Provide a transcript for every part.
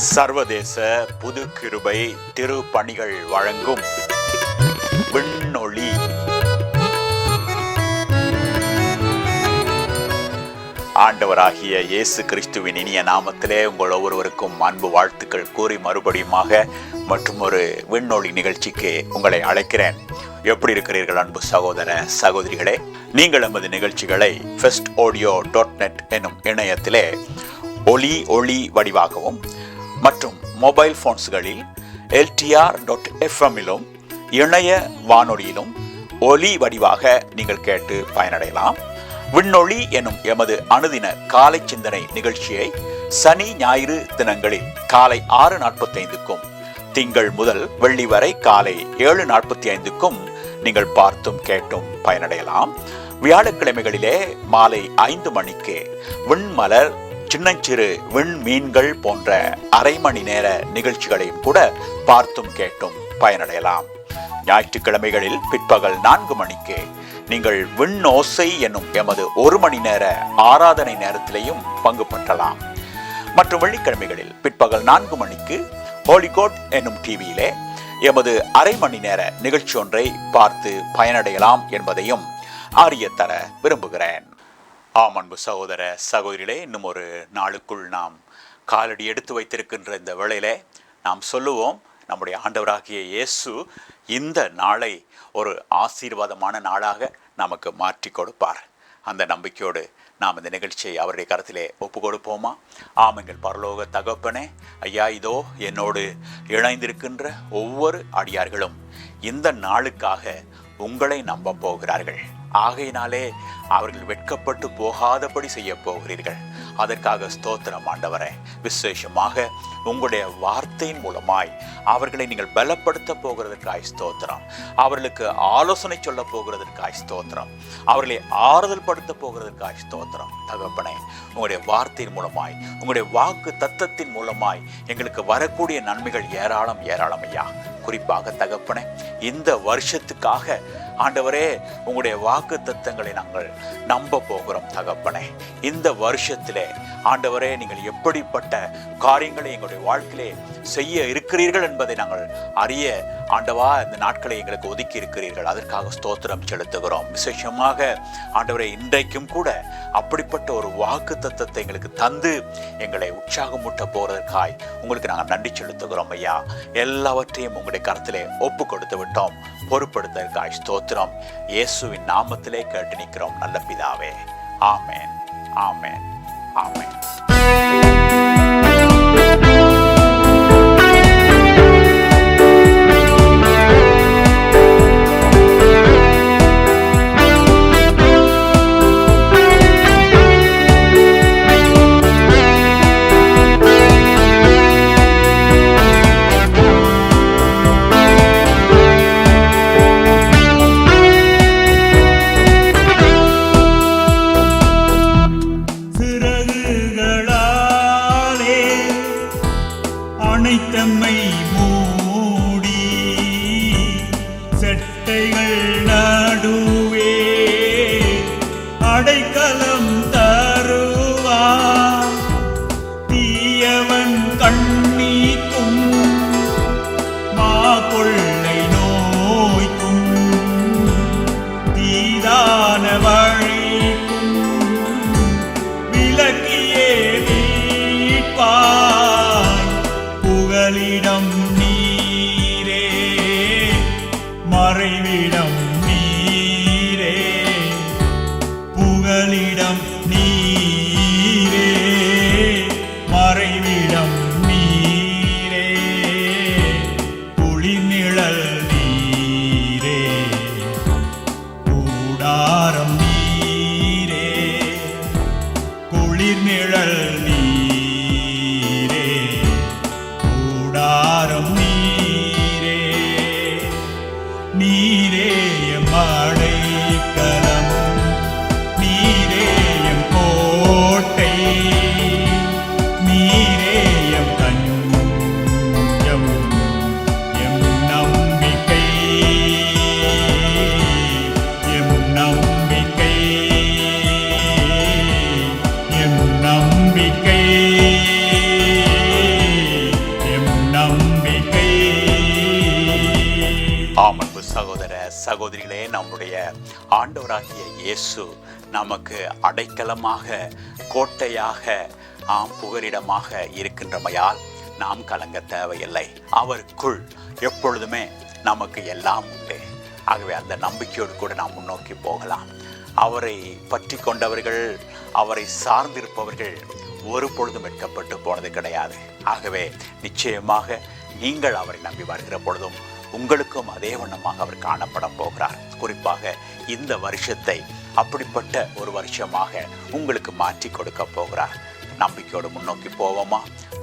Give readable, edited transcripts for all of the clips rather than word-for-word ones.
சர்வதேச புது கிருபை திருப்பணிகள் வழங்கும் விண்ணொளி. ஆண்டவராகிய இயேசு கிறிஸ்துவின் இனிய நாமத்திலே உங்கள் ஒவ்வொருவருக்கும் அன்பு வாழ்த்துக்கள் கூறி மறுபடியுமாக மற்றும் ஒரு விண்ணொளி நிகழ்ச்சிக்கு உங்களை அழைக்கிறேன். எப்படி இருக்கிறீர்கள் அன்பு சகோதர சகோதரிகளே? நீங்கள் நமது நிகழ்ச்சிகளை festaudio.net என்னும் இணையத்திலே ஒளி வடிவாகவும் மற்றும் மொபைல் போன்ஸ்களில் LTR.FM இணைய வானொலியிலும் ஒலி வடிவாக நீங்கள் கேட்டு பயனடையலாம். விண்ணொளி எனும் எமது அனுதின காலை சிந்தனை நிகழ்ச்சியை சனி ஞாயிறு தினங்களில் காலை 6:45க்கும் திங்கள் முதல் வெள்ளி வரை காலை 7:45க்கும் நீங்கள் பார்த்தும் கேட்டும் பயனடையலாம். வியாழக்கிழமைகளிலே மாலை 5 மணிக்கு விண்மலர், சின்னஞ்சிறு விண்மீன்கள் போன்ற அரை மணி நேர நிகழ்ச்சிகளையும் கூட பார்த்தும் கேட்டும் பயனடையலாம். ஞாயிற்றுக்கிழமைகளில் பிற்பகல் 4 மணிக்கு நீங்கள் விண்ணோசை என்னும் எமது 1 மணி நேர ஆராதனை நேரத்திலேயும் பங்கு பற்றலாம். மற்றும் வெள்ளிக்கிழமைகளில் பிற்பகல் 4 மணிக்கு ஹோலிகோட் என்னும் டிவியிலே எமது அரை மணி நேர நிகழ்ச்சி ஒன்றை பார்த்து பயனடையலாம் என்பதையும் அறியத்தர விரும்புகிறேன். ஆம் அன்பு சகோதர சகோதரிகளே, இன்னும் ஒரு நாளுக்குள் நாம் காலடி எடுத்து வைத்திருக்கின்ற இந்த வேளையிலே நாம் சொல்லுவோம், நம்முடைய ஆண்டவராகிய இயேசு இந்த நாளை ஒரு ஆசீர்வாதமான நாளாக நமக்கு மாற்றி கொடுப்பார். அந்த நம்பிக்கையோடு நாம் இந்த நிகழ்ச்சியை அவருடைய கரத்திலே ஒப்பு கொடுப்போமா? ஆம், எங்கள் பரலோக தகப்பனே, ஐயா, இதோ என்னோடு இணைந்திருக்கின்ற ஒவ்வொரு அடியார்களும் இந்த நாளுக்காக உங்களை நம்ப போகிறார்கள். ஆகையினாலே அவர்கள் வெட்கப்பட்டு போகாதபடி செய்ய போகிறீர்கள். அதற்காக ஸ்தோத்திரம் ஆண்டவரே. விசேஷமாக உங்களுடைய வார்த்தையின் மூலமாய் அவர்களை நீங்கள் பலப்படுத்த போகிறதற்காய் ஸ்தோத்திரம். அவர்களுக்கு ஆலோசனை சொல்ல போகிறதற்காய் ஸ்தோத்திரம். அவர்களை ஆறுதல் படுத்த போகிறதற்காய் ஸ்தோத்திரம். தகப்பனே, உங்களுடைய வார்த்தையின் மூலமாய், உங்களுடைய வாக்கு தத்தத்தின் மூலமாய் எங்களுக்கு வரக்கூடிய நன்மைகள் ஏராளம் ஏராளம் ஐயா. குறிப்பாக தகப்பனே, இந்த வருஷத்துக்காக ஆண்டவரே உங்களுடைய வாக்கு தத்தங்களை நாங்கள் நம்ப போகிறோம். தகப்பனே, இந்த வருஷத்திலே ஆண்டவரே நீங்கள் எப்படிப்பட்ட காரியங்களை எங்களுடைய வாழ்க்கையிலே செய்ய இருக்கிறீர்கள் என்பதை நாங்கள் அறிய ஆண்டவா இந்த நாட்களை எங்களுக்கு ஒதுக்கி இருக்கிறீர்கள். அதற்காக ஸ்தோத்திரம் செலுத்துகிறோம். விசேஷமாக ஆண்டவரே, இன்றைக்கும் கூட அப்படிப்பட்ட ஒரு வாக்கு தத்தத்தை எங்களுக்கு தந்து எங்களை உற்சாகமூட்ட போறதற்காய் உங்களுக்கு நாங்கள் நன்றி செலுத்துகிறோம் ஐயா. எல்லாவற்றையும் உங்களுடைய கரத்திலே ஒப்பு கொடுத்து விட்டோம். பொறுப்படுத்தற்காய் ஸ்தோத்திரம். இயேசுவின் நாமத்திலே கேட்டு நிற்கிறோம் நல்ல பிதாவே. ஆமேன், ஆமேன், ஆமேன். நீரே எம் அடைக்கலம், நீரே எம் சகோதரிகளே, நம்முடைய ஆண்டவராகிய இயேசு நமக்கு அடைக்கலமாக, கோட்டையாக, புகலிடமாக இருக்கின்றமையால் நாம் கலங்க தேவையில்லை. அவருக்குள் எப்பொழுதுமே நமக்கு எல்லாம் உண்டு. ஆகவே அந்த நம்பிக்கையோடு கூட நாம் முன்னோக்கி போகலாம். அவரை பற்றி கொண்டவர்கள், அவரை சார்ந்திருப்பவர்கள் ஒரு பொழுதும் வெட்கப்பட்டு போனது கிடையாது. ஆகவே நிச்சயமாக நீங்கள் அவரை நம்பி வருகிற பொழுதும் உங்களுக்கும் அதே வண்ணமாக அவர் காணப்பட போகிறார். குறிப்பாக இந்த வருஷத்தை அப்படிப்பட்ட ஒரு வருஷமாக உங்களுக்கு மாற்றி கொடுக்க போகிறார். நம்பிக்கையோடு முன்னோக்கி போவோமா?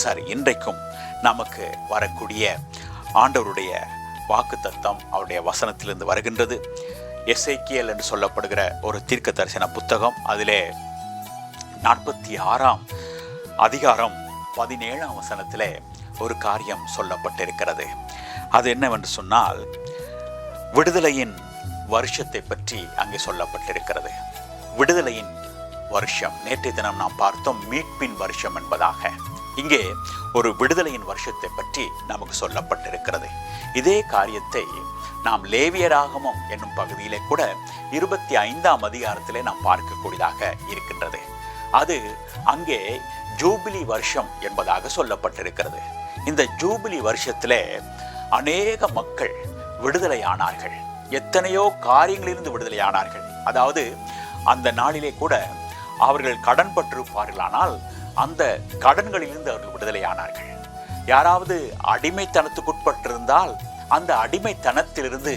சரி, இன்றைக்கும் நமக்கு வரக்கூடிய ஆண்டவருடைய வாக்குத்தத்தம் அவருடைய வசனத்திலிருந்து வருகின்றது. எசேக்கியேல் என்று சொல்லப்படுகிற ஒரு தீர்க்க தரிசன புத்தகம். அதிலே 46ஆம் அதிகாரம் 17ஆம் வசனத்திலே ஒரு காரியம் சொல்லப்பட்டிருக்கிறது. அது என்னவென்று சொன்னால், விடுதலையின் வருஷத்தை பற்றி அங்கே சொல்லப்பட்டிருக்கிறது. விடுதலையின் வருஷம், நேற்றைய தினம் நாம் பார்த்தோம் மீட்பின் வருஷம் என்பதாக. இங்கே ஒரு விடுதலையின் வருஷத்தை பற்றி நமக்கு சொல்லப்பட்டிருக்கிறது. இதே காரியத்தை நாம் லேவியராகமம் என்னும் பகுதியிலே கூட 25ஆம் அதிகாரத்திலே நாம் பார்க்கக்கூடியதாக இருக்கின்றது. அது அங்கே ஜூபிலி வருஷம் என்பதாக சொல்லப்பட்டிருக்கிறது. இந்த ஜூபிலி வருஷத்திலே அநேக மக்கள் விடுதலையானார்கள். எத்தனையோ காரியங்களிலிருந்து விடுதலையானார்கள். அதாவது அந்த நாளிலே கூட அவர்கள் கடன் பட்டிருப்பார்களானால் அந்த கடன்களிலிருந்து அவர்கள் விடுதலையானார்கள். யாராவது அடிமைத்தனத்துக்குட்பட்டிருந்தால் அந்த அடிமைத்தனத்திலிருந்து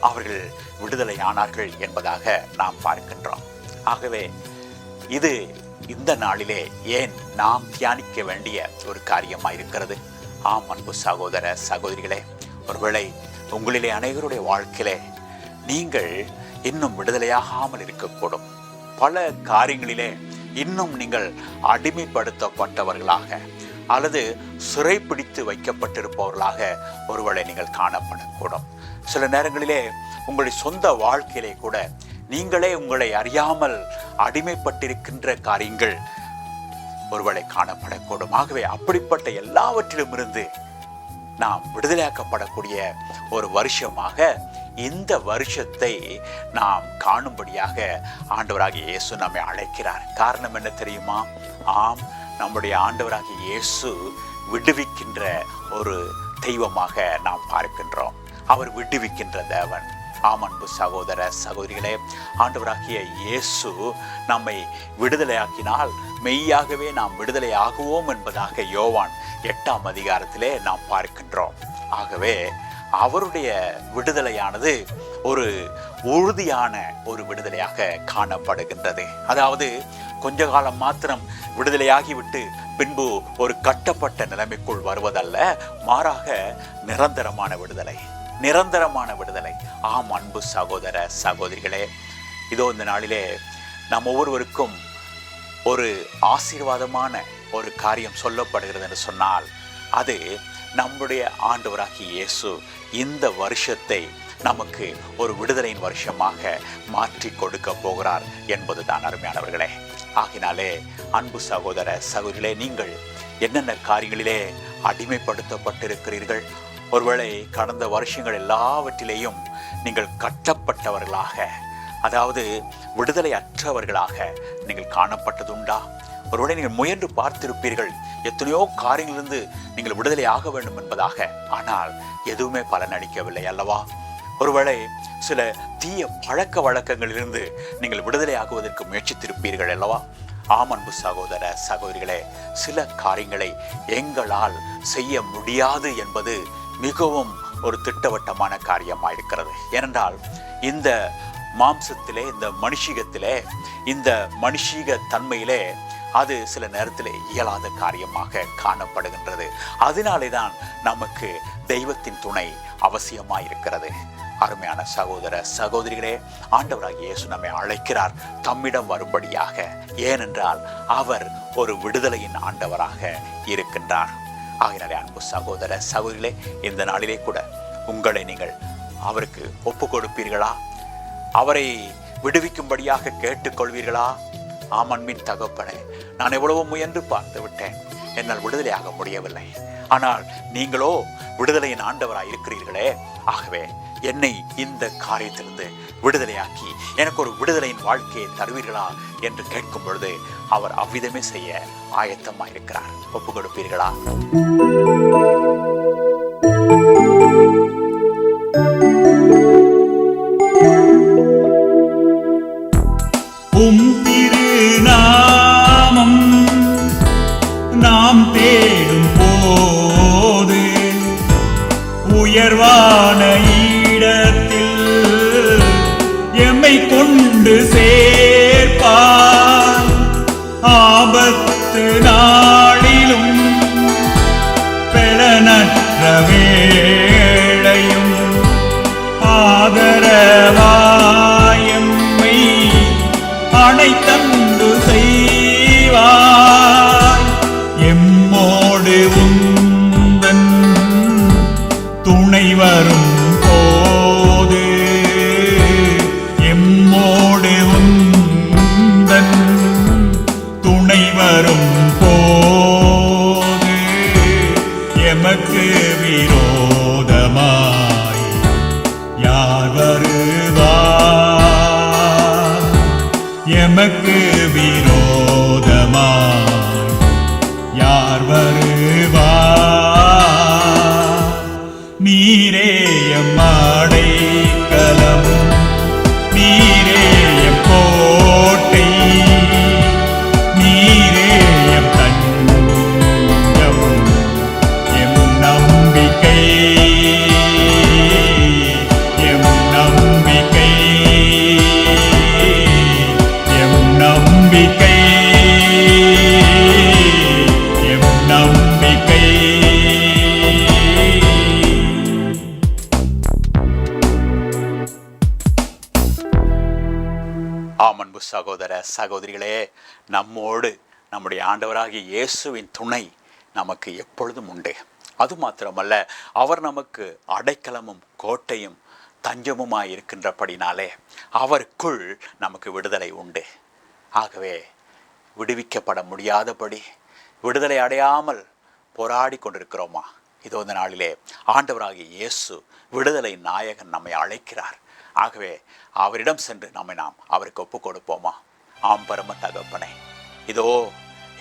அவர்கள் விடுதலையானார்கள் என்பதாக நாம் பார்க்கின்றோம். ஆகவே இது இந்த நாளிலே ஏன் நாம் தியானிக்க வேண்டிய ஒரு காரியமாக இருக்கிறது. ஆம் அன்பு சகோதர சகோதரிகளே, ஒருவேளை உங்களிலே அனைவருடைய வாழ்க்கையிலே நீங்கள் இன்னும் விடுதலையாகாமல் இருக்கக்கூடும். பல காரியங்களிலே இன்னும் நீங்கள் அடிமைப்படுத்தப்பட்டவர்களாக அல்லது சிறைப்பிடித்து வைக்கப்பட்டிருப்பவர்களாக ஒருவேளை நீங்கள் காணப்படக்கூடும். சில நேரங்களிலே உங்களுடைய சொந்த வாழ்க்கையிலே கூட நீங்களே உங்களை அறியாமல் அடிமைப்பட்டிருக்கின்ற காரியங்கள் ஒருவேளை காணப்படக்கூடும். ஆகவே அப்படிப்பட்ட எல்லாவற்றிலும் இருந்து நாம் விடுதலையாக்கப்படக்கூடிய ஒரு வருஷமாக இந்த வருஷத்தை நாம் காணும்படியாக ஆண்டவராகிய இயேசு நம்மை அழைக்கிறார். காரணம் என்ன தெரியுமா? ஆம், நம்முடைய ஆண்டவராகிய இயேசு விடுவிக்கின்ற ஒரு தெய்வமாக நாம் பார்க்கின்றோம். அவர் விடுவிக்கின்ற தேவன். ஆம் அன்பு சகோதர சகோதரிகளே, ஆண்டவராகிய இயேசு நம்மை விடுதலையாக்கினால் மெய்யாகவே நாம் விடுதலை ஆகுவோம் என்பதாக யோவான் 8ஆம் அதிகாரத்திலே நாம் பார்க்கின்றோம். ஆகவே அவருடைய விடுதலையானது ஒரு உறுதியான ஒரு விடுதலையாக காணப்படுகின்றது. அதாவது கொஞ்ச காலம் மாத்திரம் விடுதலையாகிவிட்டு பின்பு ஒரு கட்டப்பட்ட நிலைமைக்குள் வருவதல்ல, மாறாக நிரந்தரமான விடுதலை, நிரந்தரமான விடுதலை. ஆம் அன்பு சகோதர சகோதரிகளே, இதோ இந்த நாளிலே நம் ஒவ்வொருவருக்கும் ஒரு ஆசீர்வாதமான ஒரு காரியம் சொல்லப்படுகிறது என்று சொன்னால், அது நம்முடைய ஆண்டவராகிய இயேசு இந்த வருஷத்தை நமக்கு ஒரு விடுதலையின் வருஷமாக மாற்றி கொடுக்க போகிறார் என்பதுதான் அருமையானவர்களே. ஆகினாலே அன்பு சகோதர சகோதரிகளே, நீங்கள் என்னென்ன காரியங்களிலே அடிமைப்படுத்தப்பட்டிருக்கிறீர்கள்? ஒருவேளை கடந்த வருஷங்கள் எல்லாவற்றிலேயும் நீங்கள் கட்டப்பட்டவர்களாக, அதாவது விடுதலை அற்றவர்களாக நீங்கள் காணப்பட்டதுண்டா? ஒருவேளை நீங்கள் முயன்று பார்த்திருப்பீர்கள், எத்தனையோ காரியங்களிலிருந்து நீங்கள் விடுதலை ஆக வேண்டும் என்பதாக. ஆனால் எதுவுமே பலனளிக்கவில்லை அல்லவா? ஒருவேளை சில தீய பழக்க வழக்கங்களிலிருந்து நீங்கள் விடுதலை ஆகுவதற்கு முயற்சித்திருப்பீர்கள் அல்லவா? ஆம் அன்பு சகோதர சகோதரிகளே, சில காரியங்களை எங்களால் செய்ய முடியாது என்பது மிகவும் ஒரு திட்டவட்டமான காரியமாயிருக்கிறது. ஏனென்றால் இந்த மாம்சத்திலே, இந்த மனுஷீகத்திலே, இந்த மனுஷீக தன்மையிலே அது சில நேரத்தில் இயலாத காரியமாக காணப்படுகின்றது. அதனாலே தான் நமக்கு தெய்வத்தின் துணை அவசியமாயிருக்கிறது. அருமையான சகோதர சகோதரிகளே, ஆண்டவராகிய இயேசு நம்மை அழைக்கிறார் தம்மிடம் வரும்படியாக. ஏனென்றால் அவர் ஒரு விடுதலையின் ஆண்டவராக இருக்கின்றார். ஆகினாலே அன்பு சகோதர சகோதரிகளே, இந்த நாளிலே கூட உங்களை நீங்கள் அவருக்கு ஒப்பு கொடுப்பீர்களா? அவரை விடுவிக்கும்படியாக கேட்டுக்கொள்வீர்களா? ஆமன்பின் தகப்பனே, நான் எவ்வளவோ முயன்று பார்த்து விட்டேன், என்னால் விடுதலையாக முடியவில்லை. ஆனால் நீங்களோ விடுதலையின் ஆண்டவராய் இருக்கிறீர்களே. ஆகவே என்னை இந்த காரியத்திலிருந்து விடுதலையாக்கி எனக்கு ஒரு விடுதலையின் வாழ்க்கையை தருவீர்களா என்று கேட்கும் பொழுது அவர் அவ்விதமே செய்ய ஆயத்தமாயிருக்கிறார். ஒப்பு கொடுப்பீர்களா? திருநாமம் நாம் தேடும் போது உயர்வான இடத்தில் எம்மை கொண்டு சேர்ப்பார். ஆபத்து நாளிலும் பெலனற்ற வேளையும் ஆதரவாயம்மை அனைத்தன்று செய்வாய். எம்மோடு உந்தன் துணை வரும் போது, எம்மோடு உந்தன் துணை வரும் போது எமக்கு விரோதமாய் யார் வருவார்? எமக்கு விரோதமாய் யார் வருவார்? நீரே எம் அடைக்கலம், நீரே எம் கோட்டை, நீரே எம் தஞ்சம், எம் நம்பிக்கை, எம் நம்பிக்கை, எம் நம்பிக்கை, எம் நம்பிக்கை. அன்பு சகோதர சகோதரிகளே, நம்மோடு நம்முடைய ஆண்டவராகிய இயேசுவின் துணை நமக்கு எப்பொழுதும் உண்டு. அது மாத்திரமல்ல, அவர் நமக்கு அடைக்கலமும் கோட்டையும் தஞ்சமுமாய் இருக்கின்றபடினாலே அவருக்குள் நமக்கு விடுதலை உண்டு. ஆகவே விடுவிக்கப்பட முடியாதபடி விடுதலை அடையாமல் போராடி கொண்டிருக்கிறோமா? இதோ இந்த நாளிலே ஆண்டவராகிய இயேசு விடுதலை நாயகன் நம்மை அழைக்கிறார். ஆகவே அவரிடம் சென்று நாம் அவருக்கு ஒப்பு கொடுப்போமா? ஆம் பரம தகப்பனே, இதோ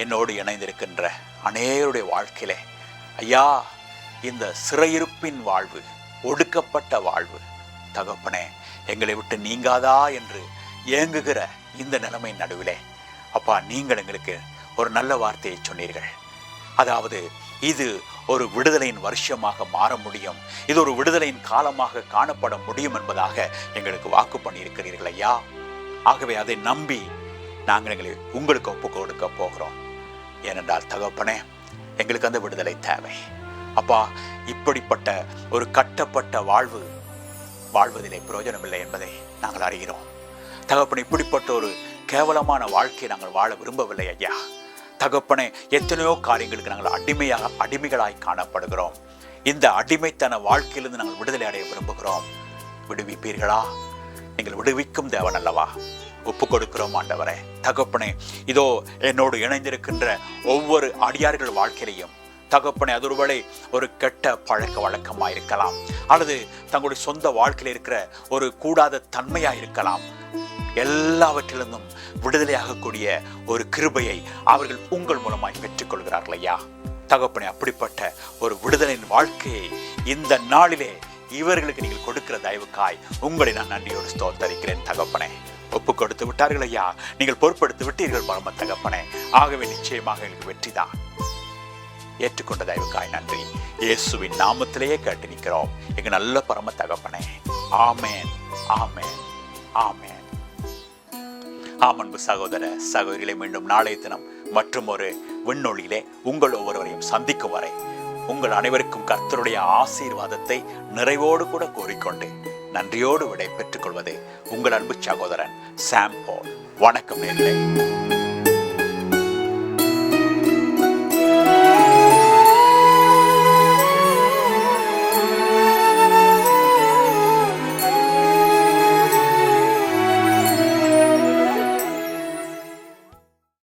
என்னோடு இணைந்திருக்கின்ற அநேகருடைய வாழ்க்கையிலே ஐயா, இந்த சிறையிருப்பின் வாழ்வு, ஒடுக்கப்பட்ட வாழ்வு தகப்பனே எங்களை விட்டு நீங்காதா என்று ஏங்குகிற இந்த நிலைமை நடுவிலே அப்பா, நீங்கள் எங்களுக்கு ஒரு நல்ல வார்த்தையை சொன்னீர்கள். அதாவது இது ஒரு விடுதலையின் வருஷமாக மாற முடியும், இது ஒரு விடுதலையின் காலமாக காணப்பட முடியும் என்பதாக எங்களுக்கு வாக்கு பண்ணியிருக்கிறீர்கள் ஐயா. ஆகவே அதை நம்பி நாங்கள் எங்களை உங்களுக்கு ஒப்பு கொடுக்க போகிறோம். ஏனென்றால் தகப்பனே, எங்களுக்கு அந்த விடுதலை தேவை அப்பா. இப்படிப்பட்ட ஒரு கட்டப்பட்ட வாழ்வதிலே பிரயோஜனமில்லை என்பதை நாங்கள் அறிகிறோம் தகப்பனே. இப்படிப்பட்ட ஒரு கேவலமான வாழ்க்கையை நாங்கள் வாழ விரும்பவில்லை ஐயா தகப்பனே. எத்தனையோ காரியங்களுக்கு நாங்கள் அடிமைகளாய் காணப்படுகிறோம். இந்த அடிமைத்தன வாழ்க்கையிலிருந்து நாங்கள் விடுதலை அடைய விரும்புகிறோம். விடுவிப்பீர்களா? நீங்கள் விடுவிக்கும் தேவன் அல்லவா? ஒப்பு கொடுக்கிறோம் ஆண்டவரே. தகப்பனே, இதோ என்னோடு இணைந்திருக்கின்ற ஒவ்வொரு அடியார்கள் வாழ்க்கையிலையும் தகப்பனே, அது ஒருவேளை ஒரு கெட்ட பழக்க வழக்கமாக இருக்கலாம், அல்லது தங்களுடைய சொந்த வாழ்க்கையில் இருக்கிற ஒரு கூடாத தன்மையாக இருக்கலாம். எல்லாவற்றிலிருந்தும் விடுதலையாகக்கூடிய ஒரு கிருபையை அவர்கள் உங்கள் மூலமாய் பெற்றுக்கொள்கிறார்கள் ஐயா தகப்பனே. அப்படிப்பட்ட ஒரு விடுதலையின் வாழ்க்கையை இந்த நாளிலே இவர்களுக்கு நீங்கள் கொடுக்கிற தயவுக்காய் உங்களை நான் நன்றியோடு ஸ்தோத்தரிக்கிறேன் தகப்பனே. ஒப்பு கொடுத்து விட்டார்கள் ஐயா, நீங்கள் பொறுப்படுத்தி விட்டீர்கள் பரம தகப்பனே. ஆகவே நிச்சயமாக எங்களுக்கு வெற்றிதான். ஏற்றுக்கொண்ட தயவுக்காய் நன்றி. இயேசுவின் நாமத்திலேயே கேட்டு நிற்கிறோம் எங்க நல்ல பரம தகப்பனே. ஆமேன், ஆமேன், ஆமேன். அன்பு சகோதர சகோதரிகளை, மீண்டும் நாளைய தினம் மற்றும் ஒரு விண்ணொளியிலே உங்கள் ஒவ்வொருவரையும் சந்திக்கும் வரை உங்கள் அனைவருக்கும் கர்த்தருடைய ஆசீர்வாதத்தை நிறைவோடு கூட கோரிக்கொண்டு நன்றியோடு விடை பெற்றுக் கொள்வது உங்கள் அன்பு சகோதரன் சாம் பால். வணக்கம் நேயர்களே.